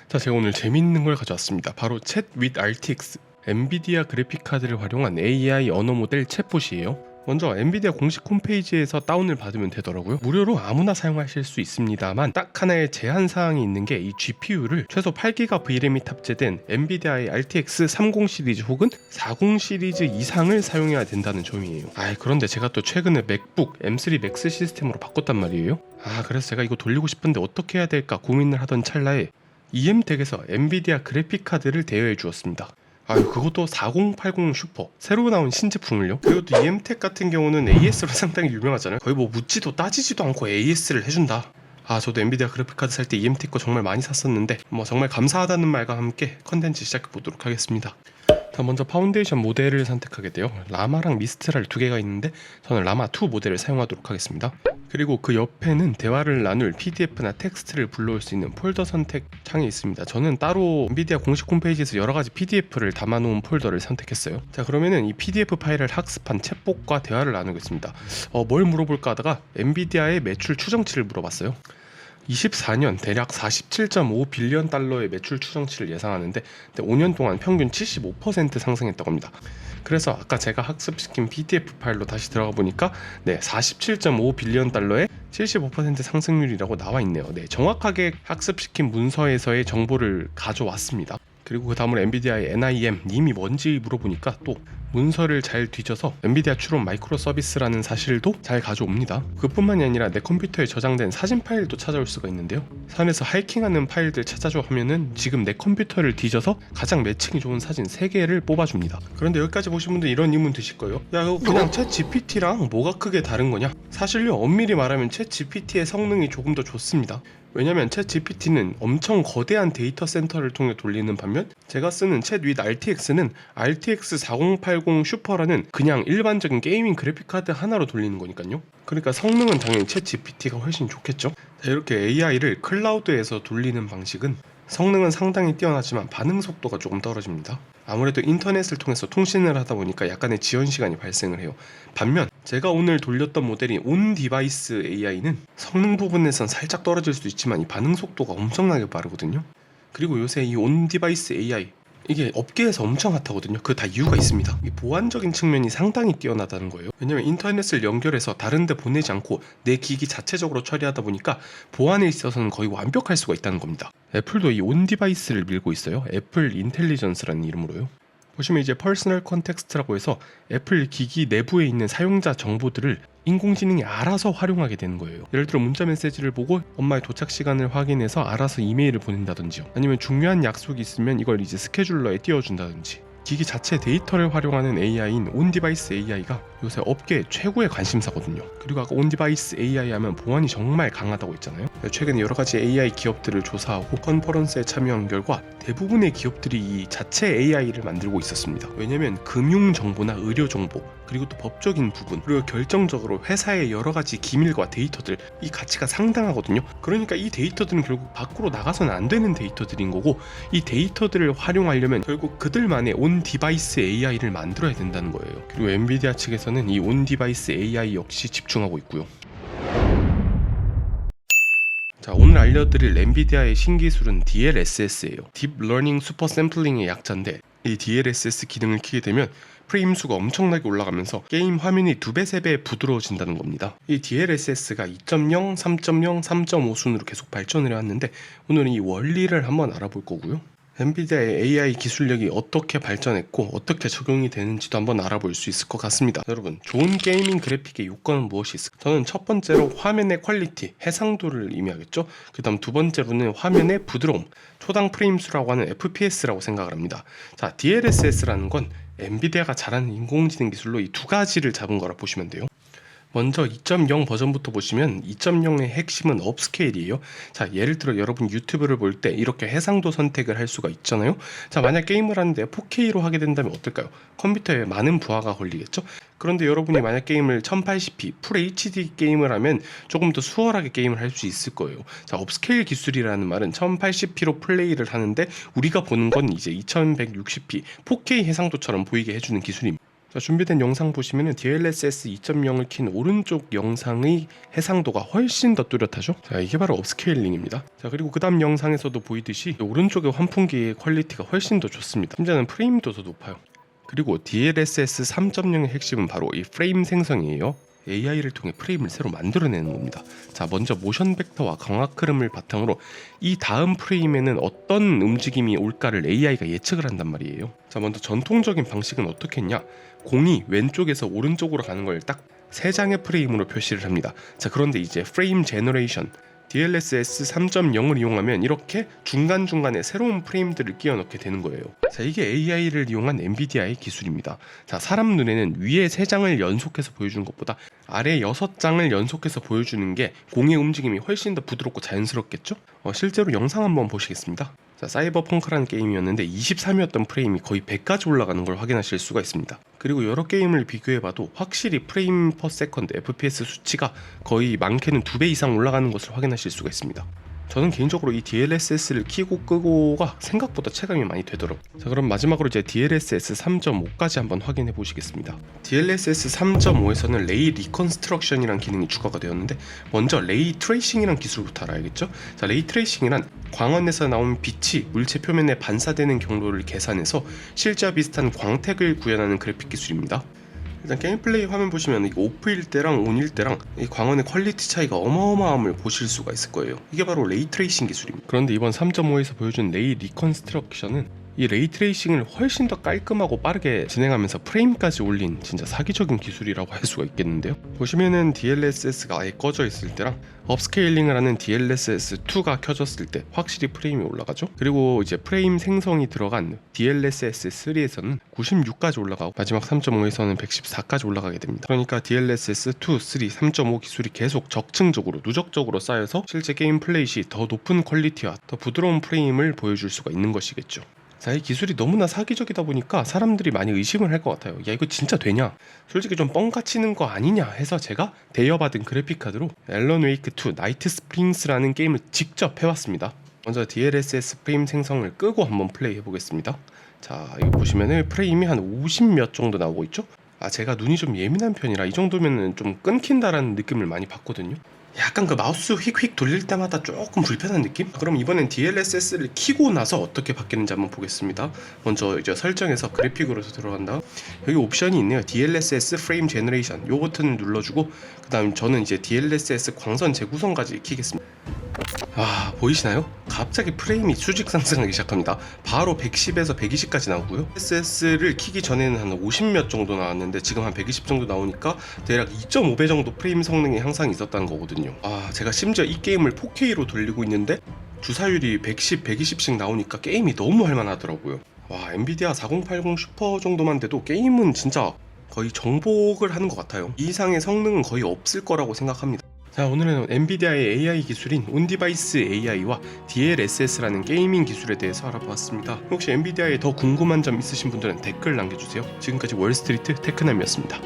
자, 제가 오늘 재밌는 걸 가져왔습니다. 바로 Chat with RTX, 엔비디아 그래픽카드를 활용한 AI 언어 모델 챗봇이에요. 먼저 엔비디아 공식 홈페이지에서 다운을 받으면 되더라고요. 무료로 아무나 사용하실 수 있습니다만 딱 하나의 제한 사항이 있는 게 이 GPU를 최소 8기가 VRAM이 탑재된 엔비디아의 RTX 30 시리즈 혹은 40 시리즈 이상을 사용해야 된다는 점이에요. 그런데 제가 또 최근에 맥북 M3 맥스 시스템으로 바꿨단 말이에요. 그래서 제가 이거 돌리고 싶은데 어떻게 해야 될까 고민을 하던 찰나에 EM텍에서 엔비디아 그래픽카드를 대여해 주었습니다. 그것도 4080 슈퍼 새로 나온 신제품을요. 그리고 또 EM텍 같은 경우는 AS로 상당히 유명하잖아요. 거의 뭐 묻지도 따지지도 않고 AS를 해준다. 저도 엔비디아 그래픽카드 살 때 EM텍 거 정말 많이 샀었는데 정말 감사하다는 말과 함께 컨텐츠 시작해 보도록 하겠습니다. 자, 먼저 파운데이션 모델을 선택하게 돼요. 라마랑 미스트랄 두 개가 있는데 저는 라마2 모델을 사용하도록 하겠습니다. 그리고 그 옆에는 대화를 나눌 PDF나 텍스트를 불러올 수 있는 폴더 선택 창이 있습니다. 저는 따로 엔비디아 공식 홈페이지에서 여러가지 PDF를 담아놓은 폴더를 선택했어요. 자, 그러면은 이 PDF 파일을 학습한 챗봇과 대화를 나누겠습니다. 뭘 물어볼까 하다가 엔비디아의 매출 추정치를 물어봤어요. 24년 대략 47.5 빌리언 달러의 매출 추정치를 예상하는데 5년 동안 평균 75% 상승했다고 합니다. 그래서 아까 제가 학습시킨 PDF 파일로 다시 들어가 보니까 47.5 빌리언 달러의 75% 상승률이라고 나와 있네요. 정확하게 학습시킨 문서에서의 정보를 가져왔습니다. 그리고 그 다음으로 엔비디아의 NIM 님이 뭔지 물어보니까 또 문서를 잘 뒤져서 엔비디아 추론 마이크로 서비스라는 사실도 잘 가져옵니다. 그뿐만이 아니라 내 컴퓨터에 저장된 사진 파일도 찾아올 수가 있는데요. 산에서 하이킹하는 파일들 찾아줘 하면은 지금 내 컴퓨터를 뒤져서 가장 매칭이 좋은 사진 3개를 뽑아줍니다. 그런데 여기까지 보신 분들 이런 의문 드실 거예요. 이거 그냥 챗 GPT랑 뭐가 크게 다른 거냐? 사실요, 엄밀히 말하면 챗 GPT의 성능이 조금 더 좋습니다. 왜냐면 챗 GPT는 엄청 거대한 데이터 센터를 통해 돌리는 반면 제가 쓰는 챗 with RTX는 RTX 4080 슈퍼라는 그냥 일반적인 게이밍 그래픽카드 하나로 돌리는 거니까요. 그러니까 성능은 당연히 챗 GPT가 훨씬 좋겠죠. 자, 이렇게 AI를 클라우드에서 돌리는 방식은 성능은 상당히 뛰어나지만 반응 속도가 조금 떨어집니다. 아무래도 인터넷을 통해서 통신을 하다 보니까 약간의 지연 시간이 발생을 해요. 반면 제가 오늘 돌렸던 모델인 온 디바이스 AI는 성능 부분에선 살짝 떨어질 수도 있지만 이 반응 속도가 엄청나게 빠르거든요. 그리고 요새 이 온 디바이스 AI 이게 업계에서 엄청 핫하거든요. 그 다 이유가 있습니다. 이 보안적인 측면이 상당히 뛰어나다는 거예요. 왜냐면 인터넷을 연결해서 다른 데 보내지 않고 내 기기 자체적으로 처리하다 보니까 보안에 있어서는 거의 완벽할 수가 있다는 겁니다. 애플도 이 온 디바이스를 밀고 있어요. 애플 인텔리전스라는 이름으로요. 보시면 이제 퍼스널 컨텍스트라고 해서 애플 기기 내부에 있는 사용자 정보들을 인공지능이 알아서 활용하게 되는 거예요. 예를 들어 문자 메시지를 보고 엄마의 도착 시간을 확인해서 알아서 이메일을 보낸다든지요. 아니면 중요한 약속이 있으면 이걸 이제 스케줄러에 띄워준다든지. 기기 자체 데이터를 활용하는 AI인 온디바이스 AI가 요새 업계 최고의 관심사거든요. 그리고 아까 온디바이스 AI 하면 보안이 정말 강하다고 했잖아요. 최근에 여러가지 AI 기업들을 조사하고 컨퍼런스에 참여한 결과 대부분의 기업들이 이 자체 AI를 만들고 있었습니다. 왜냐면 금융 정보나 의료 정보 그리고 또 법적인 부분 그리고 결정적으로 회사의 여러가지 기밀과 데이터들 이 가치가 상당하거든요. 그러니까 이 데이터들은 결국 밖으로 나가서는 안 되는 데이터들인 거고 이 데이터들을 활용하려면 결국 그들만의 온 디바이스 AI를 만들어야 된다는 거예요. 그리고 엔비디아 측에서는 이 온 디바이스 AI 역시 집중하고 있고요. 자, 오늘 알려드릴 엔비디아의 신기술은 DLSS예요. Deep Learning Super Sampling의 약자인데 이 DLSS 기능을 켜게 되면 프레임 수가 엄청나게 올라가면서 게임 화면이 2배, 3배 부드러워진다는 겁니다. 이 DLSS가 2.0, 3.0, 3.5 순으로 계속 발전을 해왔는데 오늘은 이 원리를 한번 알아볼 거고요. 엔비디아의 AI 기술력이 어떻게 발전했고 어떻게 적용이 되는지도 한번 알아볼 수 있을 것 같습니다. 여러분, 좋은 게이밍 그래픽의 요건은 무엇이 있을까? 저는 첫 번째로 화면의 퀄리티, 해상도를 의미하겠죠. 그 다음 두 번째로는 화면의 부드러움, 초당 프레임 수라고 하는 FPS라고 생각을 합니다. 자, DLSS라는 건 엔비디아가 잘하는 인공지능 기술로 이 두 가지를 잡은 거라 보시면 돼요. 먼저 2.0 버전부터 보시면 2.0의 핵심은 업스케일이에요. 자, 예를 들어 여러분 유튜브를 볼 때 이렇게 해상도 선택을 할 수가 있잖아요. 자, 만약 게임을 하는데 4K로 하게 된다면 어떨까요? 컴퓨터에 많은 부하가 걸리겠죠? 그런데 여러분이 만약 게임을 1080p 풀 HD 게임을 하면 조금 더 수월하게 게임을 할 수 있을 거예요. 자, 업스케일 기술이라는 말은 1080p로 플레이를 하는데 우리가 보는 건 이제 2160p 4K 해상도처럼 보이게 해주는 기술입니다. 자, 준비된 영상 보시면은 DLSS 2.0을 킨 오른쪽 영상의 해상도가 훨씬 더 뚜렷하죠. 자, 이게 바로 업스케일링입니다. 자, 그리고 그 다음 영상에서도 보이듯이 오른쪽의 환풍기의 퀄리티가 훨씬 더 좋습니다. 심지어는 프레임도 더 높아요. 그리고 DLSS 3.0의 핵심은 바로 이 프레임 생성이에요. AI를 통해 프레임을 새로 만들어내는 겁니다. 자, 먼저 모션 벡터와 광학 흐름을 바탕으로 이 다음 프레임에는 어떤 움직임이 올까를 AI가 예측을 한단 말이에요. 자, 먼저 전통적인 방식은 어떻게 했냐? 공이 왼쪽에서 오른쪽으로 가는 걸 딱 3장의 프레임으로 표시를 합니다. 자, 그런데 이제 프레임 제너레이션 DLSS 3.0을 이용하면 이렇게 중간중간에 새로운 프레임들을 끼워 넣게 되는 거예요. 자, 이게 AI를 이용한 엔비디아의 기술입니다. 자, 사람 눈에는 위에 3장을 연속해서 보여주는 것보다 아래 6장을 연속해서 보여주는 게 공의 움직임이 훨씬 더 부드럽고 자연스럽겠죠? 실제로 영상 한번 보시겠습니다. 자, 사이버펑크라는 게임이었는데 23이었던 프레임이 거의 100까지 올라가는 걸 확인하실 수가 있습니다. 그리고 여러 게임을 비교해봐도 확실히 프레임 퍼 세컨드 FPS 수치가 거의 많게는 2배 이상 올라가는 것을 확인하실 수가 있습니다. 저는 개인적으로 이 DLSS를 키고 끄고가 생각보다 체감이 많이 되더라고요. 자, 그럼 마지막으로 이제 DLSS 3.5까지 한번 확인해 보시겠습니다. DLSS 3.5에서는 레이 리컨스트럭션이라는 기능이 추가가 되었는데, 먼저 레이 트레이싱이라는 기술부터 알아야겠죠. 자, 레이 트레이싱이란 광원에서 나온 빛이 물체 표면에 반사되는 경로를 계산해서 실제와 비슷한 광택을 구현하는 그래픽 기술입니다. 일단 게임 플레이 화면 보시면 이거 오프일 때랑 온일 때랑 이 광원의 퀄리티 차이가 어마어마함을 보실 수가 있을 거예요. 이게 바로 레이 트레이싱 기술입니다. 그런데 이번 3.5에서 보여준 레이 리컨스트럭션은 이 레이 트레이싱을 훨씬 더 깔끔하고 빠르게 진행하면서 프레임까지 올린 진짜 사기적인 기술이라고 할 수가 있겠는데요. 보시면은 DLSS가 아예 꺼져 있을 때랑 업스케일링을 하는 DLSS2가 켜졌을 때 확실히 프레임이 올라가죠. 그리고 이제 프레임 생성이 들어간 DLSS3에서는 96까지 올라가고 마지막 3.5에서는 114까지 올라가게 됩니다. 그러니까 DLSS2, 3, 3.5 기술이 계속 적층적으로 누적적으로 쌓여서 실제 게임 플레이 시 더 높은 퀄리티와 더 부드러운 프레임을 보여줄 수가 있는 것이겠죠. 자, 이 기술이 너무나 사기적이다 보니까 사람들이 많이 의심을 할 것 같아요. 야, 이거 진짜 되냐? 솔직히 좀 뻥카치는 거 아니냐 해서 제가 대여받은 그래픽카드로 앨런 웨이크 2 나이트 스프링스라는 게임을 직접 해왔습니다. 먼저 DLSS 프레임 생성을 끄고 한번 플레이 해보겠습니다. 자, 이거 보시면은 프레임이 한 50 몇 정도 나오고 있죠? 제가 눈이 좀 예민한 편이라 이 정도면은 좀 끊긴다라는 느낌을 많이 받거든요. 약간 그 마우스 휙휙 돌릴 때마다 조금 불편한 느낌? 그럼 이번엔 DLSS를 키고 나서 어떻게 바뀌는지 한번 보겠습니다. 먼저 이제 설정에서 그래픽으로 들어간다. 여기 옵션이 있네요. DLSS 프레임 제너레이션 요 버튼을 눌러주고, 그 다음 저는 이제 DLSS 광선 재구성까지 키겠습니다. 보이시나요? 갑자기 프레임이 수직 상승하기 시작합니다. 바로 110에서 120까지 나오고요. SS를 키기 전에는 한 50몇 정도 나왔는데 지금 한 120 정도 나오니까 대략 2.5배 정도 프레임 성능의 향상이 있었다는 거거든요. 제가 심지어 이 게임을 4K로 돌리고 있는데 주사율이 110, 120씩 나오니까 게임이 너무 할만하더라고요. 엔비디아 4080 슈퍼 정도만 돼도 게임은 진짜 거의 정복을 하는 것 같아요. 이 이상의 성능은 거의 없을 거라고 생각합니다. 자, 오늘은 엔비디아의 AI 기술인 온디바이스 AI와 DLSS라는 게이밍 기술에 대해서 알아보았습니다. 혹시 엔비디아에 더 궁금한 점 있으신 분들은 댓글 남겨주세요. 지금까지 월스트리트 테크남이었습니다.